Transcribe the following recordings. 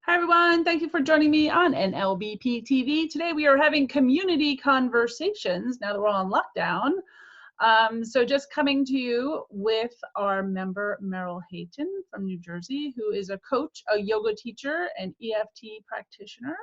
Hi everyone, thank you for joining me on NLBP TV. Today we are having community conversations now that we're on lockdown. So just coming to you with our member Meryl Hayton from New Jersey, who is a coach, a yoga teacher, and EFT practitioner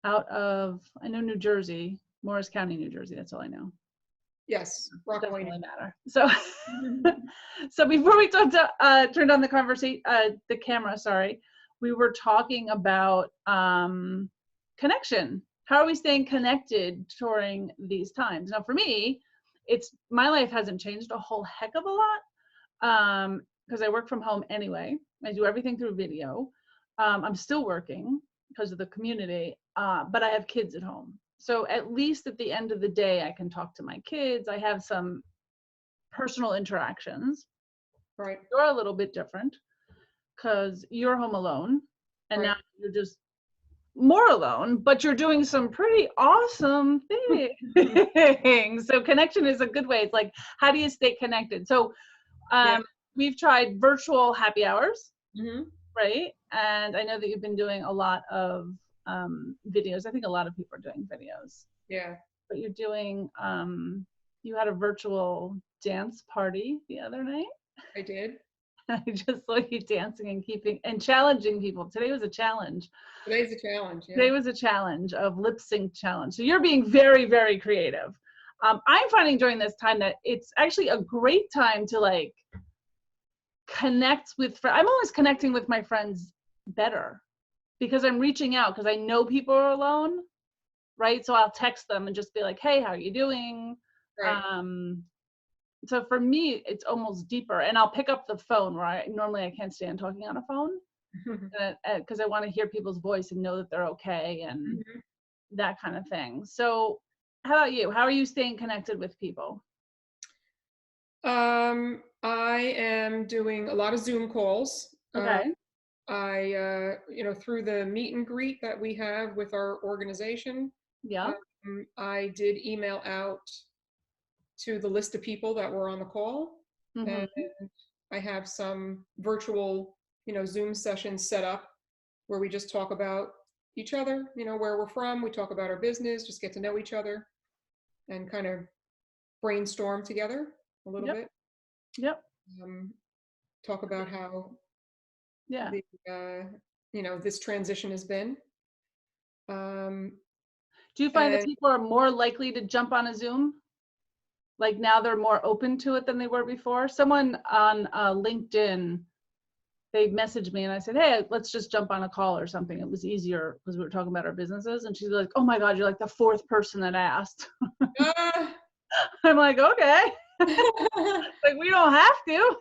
out of, I know New Jersey, Morris County, New Jersey, that's all I know. Yes, It doesn't Rockaway. really matter. So, so before we turned on the conversation, the camera, sorry, we were talking about connection. How are we staying connected during these times? Now, for me, my life hasn't changed a whole heck of a lot because I work from home anyway. I do everything through video. I'm still working because of the community, but I have kids at home. So at least at the end of the day, I can talk to my kids. I have some personal interactions. Right. You're a little bit different because you're home alone and Right. now you're just more alone, but you're doing some pretty awesome things. So connection is a good way. It's like, how do you stay connected? So Yeah. we've tried virtual happy hours, Mm-hmm. right? And I know that you've been doing a lot of videos. I think a lot of people are doing videos. Yeah. But you're doing, you had a virtual dance party the other night. I did. I just saw you dancing and challenging people. Today was a challenge. Today's a challenge. Today Yeah. was a challenge of lip sync challenge. So you're being very, very creative. I'm finding during this time that it's actually a great time to like connect with, I'm always connecting with my friends better because I'm reaching out because I know people are alone, right? So I'll text them and just be like, hey, how are you doing? Right. So for me, it's almost deeper. And I'll pick up the phone, right? Normally I can't stand talking on a phone because I want to hear people's voice and know that they're okay and that kind of thing. So how about you? How are you staying connected with people? I am doing a lot of Zoom calls. Okay. Through the meet and greet that we have with our organization, Yeah. I did email out to the list of people that were on the call, and Mm-hmm. I have some virtual, Zoom sessions set up where we just talk about each other, where we're from. We talk about our business, just get to know each other and kind of brainstorm together a little Yep. bit. Yep. Talk about how Yeah. this transition has been. Do you find that And people are more likely to jump on a Zoom? Like now they're more open to it than they were before? Someone on LinkedIn, they messaged me and I said, hey, let's just jump on a call or something. It was easier because we were talking about our businesses. And she's like, oh my God, you're like the fourth person that asked. I'm like, okay. Like we don't have to.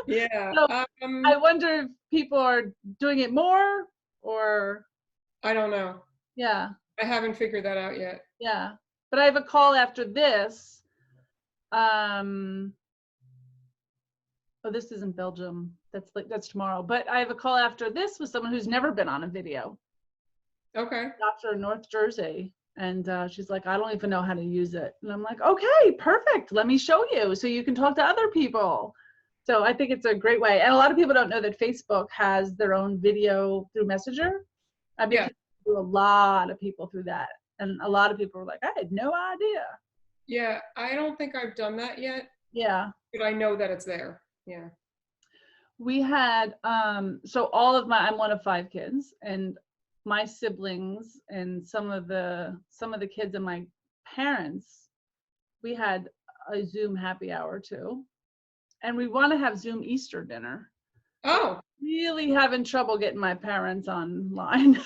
yeah, So I wonder if people are doing it more or, I don't know. yeah, I haven't figured that out yet. yeah. But I have a call after this. Oh, this isn't Belgium. That's tomorrow. But I have a call after this with someone who's never been on a video. Okay. Doctor in North Jersey. And she's like, I don't even know how to use it. And I'm like, okay, perfect. Let me show you so you can talk to other people. So I think it's a great way. And a lot of people don't know that Facebook has their own video through Messenger. I Yeah. became through a lot of people through that. And a lot of people were like, I had no idea. Yeah, I don't think I've done that yet, Yeah. but I know that it's there. Yeah. We had, so I'm one of 5 kids, and my siblings and some of the kids and my parents, we had a Zoom happy hour too. And we want to have Zoom Easter dinner. Oh, Really having trouble getting my parents online.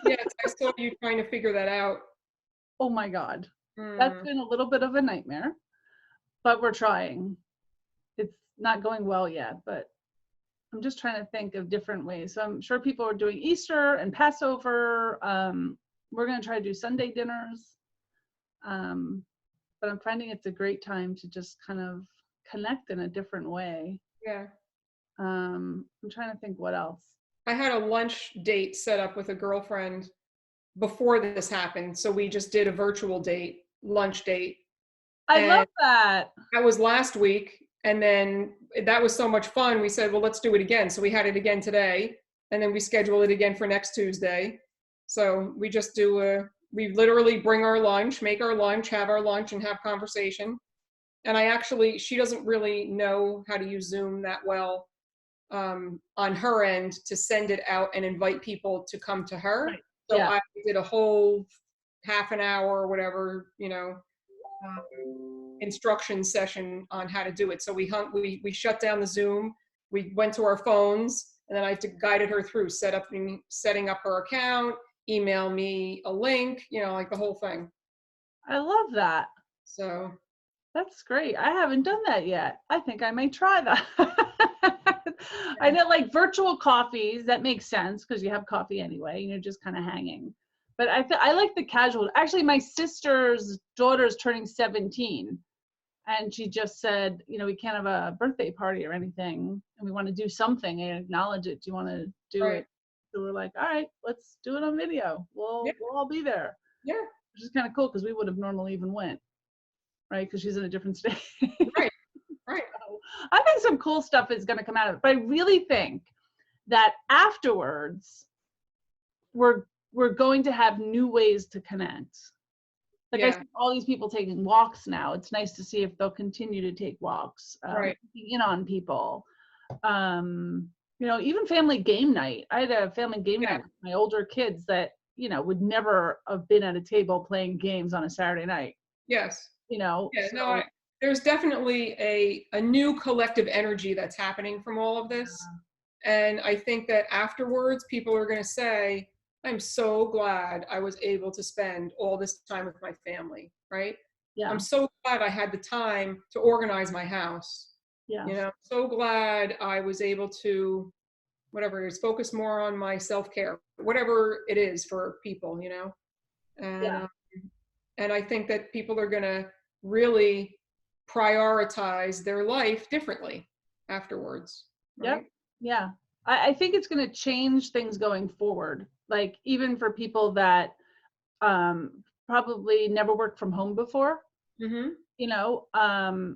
yes, I saw you trying to figure that out. Oh my God. That's been a little bit of a nightmare, but we're trying. It's not going well yet, but I'm just trying to think of different ways. So I'm sure people are doing Easter and Passover. We're going to try to do Sunday dinners. But I'm finding it's a great time to just kind of connect in a different way. Yeah. I'm trying to think what else. I had a lunch date set up with a girlfriend before this happened. So we just did a virtual lunch date. I love that. That was last week. And then that was so much fun. We said, well, let's do it again. So we had it again today. and then we schedule it again for next Tuesday. So we just we literally bring our lunch, make our lunch, have our lunch, and have conversation. And she doesn't really know how to use Zoom that well on her end to send it out and invite people to come to her. Right. So Yeah. I did a whole half an hour or whatever, instruction session on how to do it. So we shut down the Zoom, we went to our phones, and then I guided her through setting up her account, email me a link, like the whole thing. I love that. So That's great. I haven't done that yet. I think I may try that. I know, like virtual coffees, that makes sense because you have coffee anyway, and you're just kind of hanging. But I like the casual. Actually, my sister's daughter's turning 17, and she just said, we can't have a birthday party or anything, and we want to do something and acknowledge it. Do you want to do right. it? So we're like, all right, let's do it on video. Yeah. We'll all be there. Yeah. Which is kind of cool because we would have normally even went, right? Because she's in a different state. Right. Right. So I think some cool stuff is going to come out of it. But I really think that afterwards, we're going to have new ways to connect. Like I see all these people taking walks now. It's nice to see if they'll continue to take walks, right. in on people. Even family game night. I had a family game night with my older kids that, would never have been at a table playing games on a Saturday night. Yes. Yeah, So, no, there's definitely a new collective energy that's happening from all of this. And I think that afterwards, people are going to say, I'm so glad I was able to spend all this time with my family, right? Yeah. I'm so glad I had the time to organize my house. Yeah. So glad I was able to, whatever it is, focus more on my self-care, whatever it is for people, and I think that people are going to really prioritize their life differently afterwards. Right? Yep. Yeah. I think it's going to change things going forward. Like even for people that probably never worked from home before, Mm-hmm.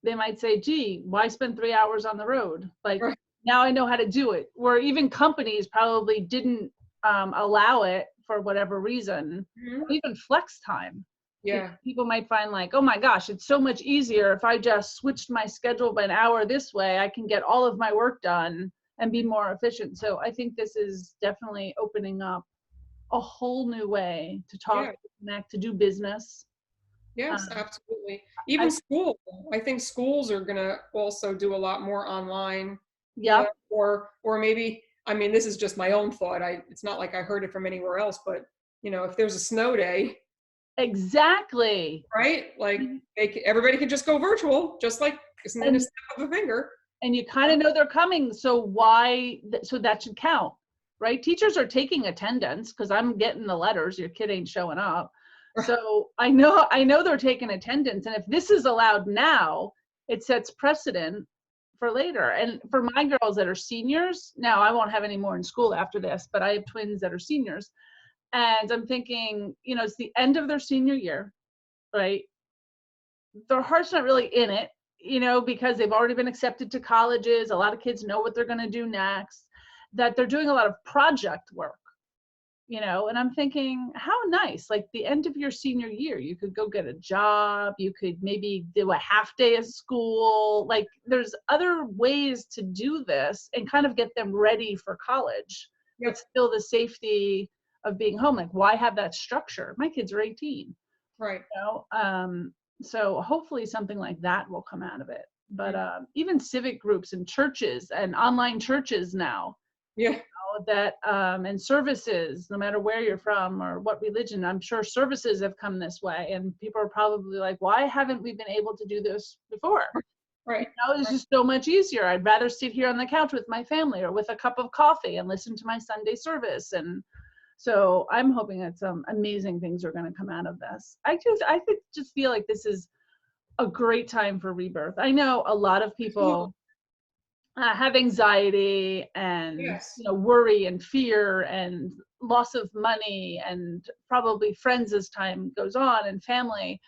They might say, gee, why spend 3 hours on the road? Like Right. now I know how to do it. Where even companies probably didn't allow it for whatever reason, or even flex time. Yeah. People might find like, oh my gosh, it's so much easier if I just switched my schedule by an hour this way, I can get all of my work done and be more efficient. So I think this is definitely opening up a whole new way to talk, to connect, to do business. Yes, absolutely. Even school. I think schools are going to also do a lot more online. Yeah. Or maybe, I mean, this is just my own thought. It's not like I heard it from anywhere else, but if there's a snow day. Exactly. Right? Like everybody can just go virtual, just like isn't in a snap of a finger. And you kind of know they're coming. So so that should count, right? Teachers are taking attendance because I'm getting the letters, your kid ain't showing up. So I know they're taking attendance. And if this is allowed now, it sets precedent for later. And for my girls that are seniors, now I won't have any more in school after this, but I have twins that are seniors. And I'm thinking, it's the end of their senior year, right? Their heart's not really in it, because they've already been accepted to colleges. A lot of kids know what they're going to do next, that they're doing a lot of project work, and I'm thinking, how nice, like the end of your senior year, you could go get a job, you could maybe do a half day of school. Like there's other ways to do this and kind of get them ready for college, but still the safety of being home. Like why have that structure? My kids are 18. Right. So hopefully something like that will come out of it. But even civic groups and churches and online churches now, that and services, no matter where you're from or what religion, I'm sure services have come this way, and people are probably like, why haven't we been able to do this before? Right. It's just so much easier. I'd rather sit here on the couch with my family or with a cup of coffee and listen to my Sunday service. And so I'm hoping that some amazing things are going to come out of this. I just feel like this is a great time for rebirth. I know a lot of people have anxiety and worry and fear and loss of money and probably friends as time goes on and family.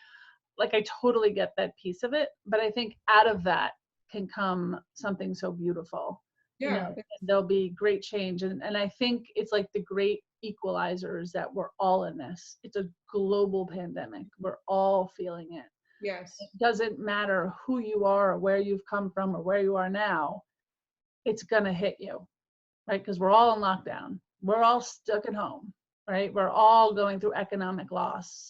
Like I totally get that piece of it, but I think out of that can come something so beautiful. you Yeah. know, there'll be great change. And I think it's like the great equalizers that we're all in this. It's a global pandemic. We're all feeling it. Yes. It doesn't matter who you are or where you've come from or where you are now, it's going to hit you, right? Because we're all in lockdown. We're all stuck at home, right? We're all going through economic loss.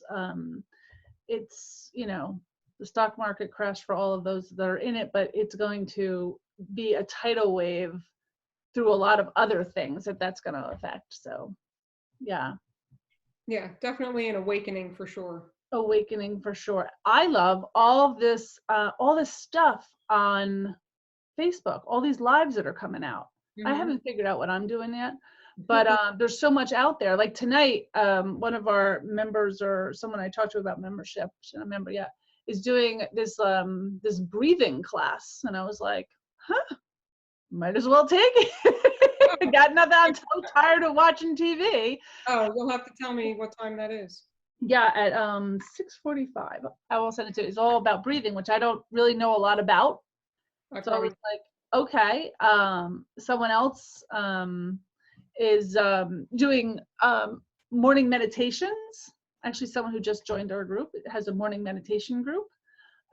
It's, you know, the stock market crashed for all of those that are in it, but it's going to be a tidal wave through a lot of other things that's going to affect. So, yeah. Yeah, definitely an awakening for sure. Awakening for sure. I love all this stuff on Facebook, all these lives that are coming out. I Hmm. haven't figured out what I'm doing yet, but there's so much out there. Like tonight, one of our members or someone I talked to about membership, she's not a member yet, is doing this this breathing class, and I was like, huh, might as well take it. I got nothing. I'm so tired of watching TV. Oh, you'll have to tell me what time that is. Yeah, at 6:45. I will send it to you. It's all about breathing, which I don't really know a lot about. I So I probably was like, okay. Someone else is doing morning meditations. Actually, someone who just joined our group has a morning meditation group.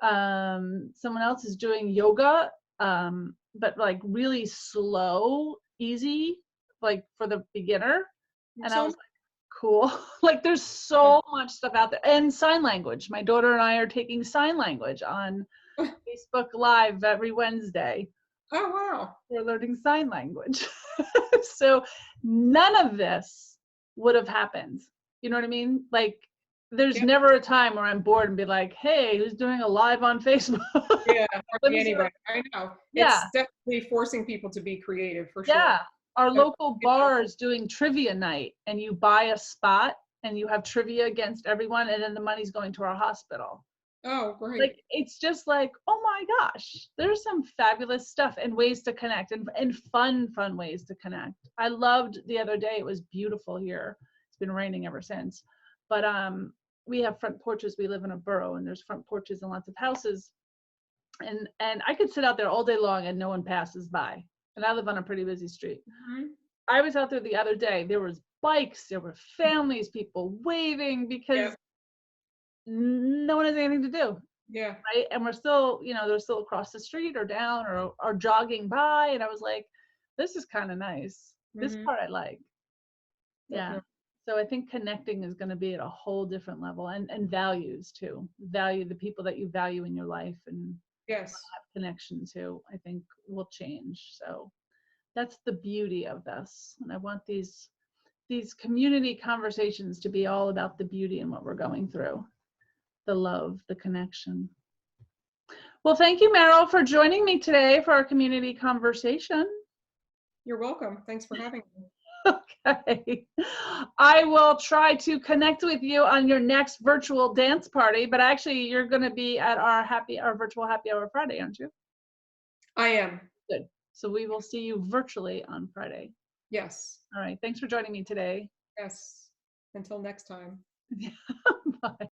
Someone else is doing yoga, but like really slow, easy, like for the beginner. And I so was like, cool. Like there's so much stuff out there. And sign language. My daughter and I are taking sign language on Facebook Live every Wednesday. oh wow. We're learning sign language. So none of this would have happened. You know what I mean? Like there's Yep. never a time where I'm bored and be like, hey, who's doing a live on Facebook? Yeah, Let hardly me see what, anybody. I know. yeah, It's definitely forcing people to be creative for yeah. sure. Our That's, local bar is doing trivia night and you buy a spot and you have trivia against everyone and then the money's going to our hospital. oh, great. Like it's just like, oh my gosh, there's some fabulous stuff and ways to connect and fun ways to connect. I loved the other day, it was beautiful here. It's been raining ever since, but we have front porches. We live in a borough and there's front porches and lots of houses, and I could sit out there all day long and no one passes by, and I live on a pretty busy street. Mhm. I was out there the other day, there was bikes, there were families, people waving because Yep. no one has anything to do. Yeah. Right? And we're still, you know, they're still across the street or down or jogging by. And I was like, this is kind of nice. This Hmm. part I like. Yeah. Definitely. So I think connecting is going to be at a whole different level, and values too. Value the people that you value in your life and Yes. have connection to, I think will change. So that's the beauty of this. And I want these community conversations to be all about the beauty in what we're going through, the love, the connection. Well, thank you, Meryl, for joining me today for our community conversation. You're welcome. Thanks for having me. Okay. I will try to connect with you on your next virtual dance party, but actually you're going to be at our virtual happy hour Friday, aren't you? I am. Good. So we will see you virtually on Friday. Yes. All right. Thanks for joining me today. Yes. Until next time. Bye.